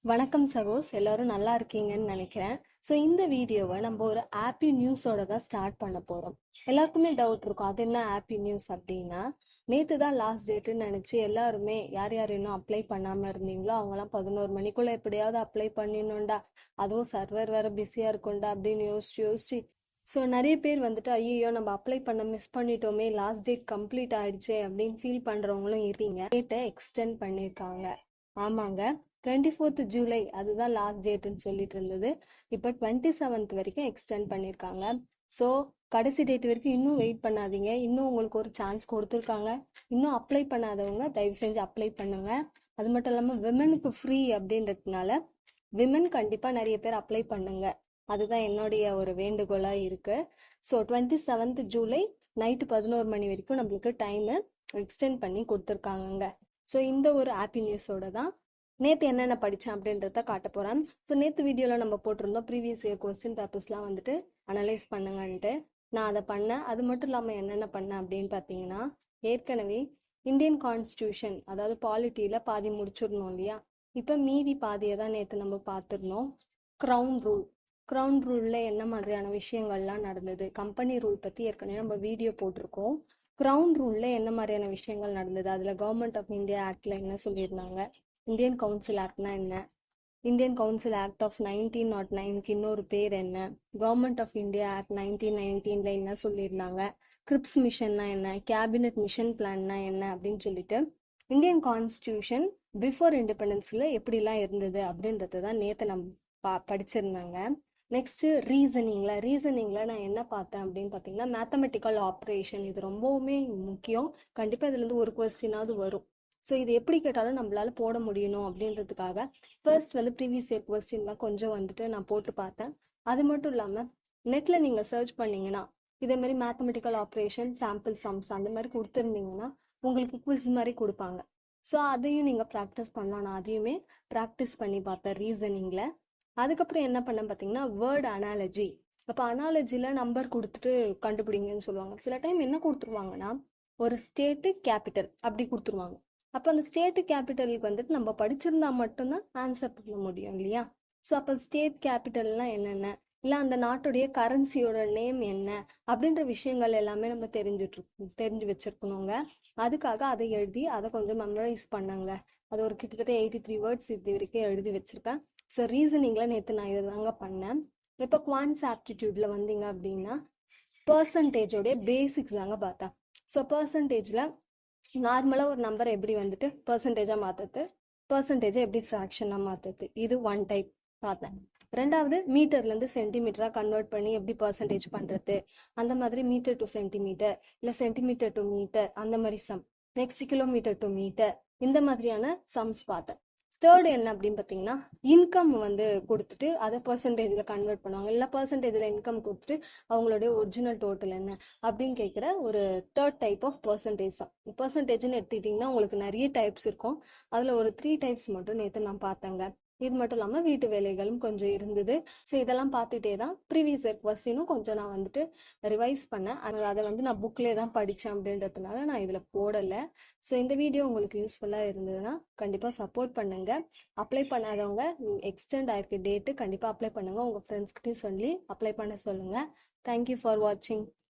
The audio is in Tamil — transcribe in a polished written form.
வணக்கம் சகோஸ், எல்லாரும் நல்லா இருக்கீங்கன்னு நினைக்கிறேன். ஸோ இந்த வீடியோவை நம்ம ஒரு ஹாப்பி நியூஸோட தான் ஸ்டார்ட் பண்ண போகிறோம். எல்லாருக்குமே டவுட் இருக்கும், அது என்ன ஹாப்பி நியூஸ் அப்படின்னா, நேற்று தான் லாஸ்ட் டேட்டுன்னு நினச்சி எல்லாருமே யார் யார் இன்னும் அப்ளை பண்ணாமல் இருந்தீங்களோ அவங்களாம் 11 மணிக்குள்ளே எப்படியாவது அப்ளை பண்ணிடணும்டா, அதுவும் சர்வர் வேறு பிஸியாக இருக்கும்டா அப்படின்னு யோசிச்சு ஸோ நிறைய பேர் வந்துட்டு ஐயோ நம்ம அப்ளை பண்ண மிஸ் பண்ணிட்டோமே, லாஸ்ட் டேட் கம்ப்ளீட் ஆயிடுச்சே அப்படின்னு ஃபீல் பண்ணுறவங்களும் இருக்கீங்க. டேட்டை எக்ஸ்டெண்ட் பண்ணியிருக்காங்க. ஆமாங்க, 24th ஜூலை அதுதான் லாஸ்ட் டேட்டுன்னு சொல்லிட்டு இருந்தது. இப்போ 27th வரைக்கும் எக்ஸ்டெண்ட் பண்ணியிருக்காங்க. ஸோ கடைசி டேட் வரைக்கும் இன்னும் வெயிட் பண்ணாதீங்க. இன்னும் உங்களுக்கு ஒரு சான்ஸ் கொடுத்துருக்காங்க. இன்னும் அப்ளை பண்ணாதவங்க தயவு செஞ்சு அப்ளை பண்ணுங்க. அது மட்டும் இல்லாமல் விமனுக்கு ஃப்ரீ அப்படின்றதுனால விமன் கண்டிப்பாக நிறைய பேர் அப்ளை பண்ணுங்க. அதுதான் என்னுடைய ஒரு வேண்டுகோளாக இருக்கு. ஸோ 27th ஜூலை நைட்டு 11 மணி வரைக்கும் நம்மளுக்கு டைமை எக்ஸ்டெண்ட் பண்ணி கொடுத்துருக்காங்கங்க. ஸோ இந்த ஒரு ஹாப்பி நியூஸோட தான் நேற்று என்னென்ன படித்தேன் அப்படின்றத காட்ட போகிறேன். ஸோ நேற்று வீடியோவில் நம்ம போட்டிருந்தோம் ப்ரீவியஸ் இயர் கொஸ்டின் பேப்பர்ஸ்லாம் வந்துட்டு அனலைஸ் பண்ணுங்கன்ட்டு. நான் அதை பண்ணேன். அது மட்டும் இல்லாமல் என்னென்ன பண்ணேன் அப்படின்னு பார்த்தீங்கன்னா, ஏற்கனவே இந்தியன் கான்ஸ்டியூஷன் அதாவது பாலிட்டியில் பாதி முடிச்சிடணும் இல்லையா, இப்போ மீதி பாதியை தான் நேற்று நம்ம பார்த்துருந்தோம். க்ரௌன் ரூலில் என்ன மாதிரியான விஷயங்கள்லாம் நடந்தது, கம்பெனி ரூல் பற்றி ஏற்கனவே நம்ம வீடியோ போட்டிருக்கோம். க்ரௌன் ரூலில் என்ன மாதிரியான விஷயங்கள் நடந்தது, அதில் கவர்மெண்ட் ஆஃப் இந்தியா ஆக்டில் என்ன சொல்லியிருந்தாங்க, இந்தியன் கவுன்சில் ஆக்ட்னா என்ன, இந்தியன் கவுன்சில் ஆக்ட் ஆஃப் 1909க்கு இன்னொரு பேர் என்ன, கவர்மெண்ட் ஆஃப் இந்தியா ஆக்ட் 1919ல என்ன சொல்லியிருந்தாங்க, கிரிப்ஸ் மிஷன்னா என்ன, கேபினட் மிஷன் பிளான்னா என்ன அப்படின்னு சொல்லிட்டு இந்தியன் கான்ஸ்டியூஷன் பிஃபோர் இண்டிபெண்டன்ஸில் எப்படிலாம் இருந்தது அப்படின்றது தான் நேற்று நம்ம படிச்சிருந்தாங்க. நெக்ஸ்ட்டு ரீசனிங்கில் நான் என்ன பார்த்தேன் அப்படின்னு பார்த்தீங்கன்னா, மேத்தமெட்டிக்கல் ஆப்ரேஷன் இது ரொம்பவுமே முக்கியம். கண்டிப்பாக இதுலேருந்து ஒரு கொஸ்டினாவது வரும். ஸோ இது எப்படி கேட்டாலும் நம்மளால போட முடியணும் அப்படின்றதுக்காக ஃபர்ஸ்ட் ப்ரீவியஸ் இயர் கொஸ்டின்லாம் கொஞ்சம் வந்துட்டு நான் போட்டு பார்த்தேன். அது மட்டும் இல்லாமல் நெட்டில் நீங்கள் சர்ச் பண்ணிங்கன்னா இதே மாதிரி மேத்தமெட்டிக்கல் ஆப்ரேஷன் சாம்பிள் சம்ஸ் அந்த மாதிரி கொடுத்துருந்தீங்கன்னா உங்களுக்கு குவிஸ் மாதிரி கொடுப்பாங்க. ஸோ அதையும் நீங்கள் ப்ராக்டிஸ் பண்ணலாம். நான் அதையுமே ப்ராக்டிஸ் பண்ணி பார்த்தேன் ரீசனிங்கில். அதுக்கப்புறம் என்ன பண்ணேன் பார்த்தீங்கன்னா, வேர்டு அனாலஜி. அப்போ அனாலஜியில் நம்பர் கொடுத்துட்டு கண்டுபிடிங்கன்னு சொல்லுவாங்க. சில டைம் என்ன கொடுத்துருவாங்கன்னா, ஒரு ஸ்டேட்டு கேபிட்டல் அப்படி கொடுத்துருவாங்க. அப்போ அந்த ஸ்டேட்டு கேபிட்டலுக்கு வந்துட்டு நம்ம படிச்சிருந்தா மட்டும்தான் ஆன்சர் பண்ண முடியும் இல்லையா. ஸோ அப்போ ஸ்டேட் கேபிட்டல்லாம் என்னென்ன, இல்லை அந்த நாட்டுடைய கரன்சியோட நேம் என்ன அப்படின்ற விஷயங்கள் எல்லாமே நம்ம தெரிஞ்சு வச்சிருக்கணுங்க. அதுக்காக அதை எழுதி அதை கொஞ்சம் மெமரைஸ் பண்ணாங்க. அது ஒரு கிட்டத்தட்ட 83 வேர்ட்ஸ் இது வரைக்கும் எழுதி வச்சிருக்கேன். ஸோ ரீசனிங்கில் நேற்று நான் இதை தாங்க பண்ணேன். இப்போ குவான்ஸ் ஆப்டிடியூடில் வந்தீங்க அப்படின்னா பர்சன்டேஜோடைய பேசிக்ஸ் தாங்க பார்த்தேன். ஸோ பர்சன்டேஜில் நார்மலாக ஒரு நம்பரை எப்படி வந்துட்டு பர்சன்டேஜாக மாற்றுறது, பர்சன்டேஜை எப்படி ஃப்ராக்ஷனாக மாற்றுறது, இது ஒன் டைப் பார்த்தேன். ரெண்டாவது மீட்டர்லேருந்து சென்டிமீட்டராக கன்வெர்ட் பண்ணி எப்படி பர்சன்டேஜ் பண்ணுறது, அந்த மாதிரி மீட்டர் டு சென்டிமீட்டர் இல்லை சென்டிமீட்டர் டு மீட்டர் அந்த மாதிரி sum. Next kilometer to meter இந்த மாதிரியான சம்ஸ் பார்த்தேன். தேர்டு என்ன அப்படின்னு பார்த்தீங்கன்னா, இன்கம் கொடுத்துட்டு அதை பர்சன்டேஜில் கன்வெர்ட் பண்ணுவாங்க. இல்லை பர்சன்டேஜில் இன்கம் கொடுத்துட்டு அவங்களுடைய ஒரிஜினல் டோட்டல் என்ன அப்படின்னு கேட்குற ஒரு தேர்ட் டைப் ஆஃப் பர்சன்டேஜ் தான். பர்சன்டேஜ்னு எடுத்துக்கிட்டிங்கன்னா உங்களுக்கு நிறைய டைப்ஸ் இருக்கும். அதில் ஒரு 3 டைப்ஸ் மட்டும் நேற்று நான் பார்த்தேங்க. இது மட்டும் இல்லாமல் வீட்டு வேலைகளும் கொஞ்சம் இருந்தது. ஸோ இதெல்லாம் பார்த்துட்டே தான் ப்ரீவியஸ் இயர் கொஸ்டினும் கொஞ்சம் நான் ரிவைஸ் பண்ணேன். அதை நான் புக்லேயே தான் படித்தேன் அப்படின்றதுனால நான் இதில் போடலை. ஸோ இந்த வீடியோ உங்களுக்கு யூஸ்ஃபுல்லாக இருந்ததுன்னா கண்டிப்பாக சப்போர்ட் பண்ணுங்கள். அப்ளை பண்ணாதவங்க எக்ஸ்டெண்ட் ஆயிருக்கு டேட்டு, கண்டிப்பாக அப்ளை பண்ணுங்கள். உங்கள் ஃப்ரெண்ட்ஸ்கிட்டையும் சொல்லி அப்ளை பண்ண சொல்லுங்கள். தேங்க்யூ ஃபார் வாட்சிங்.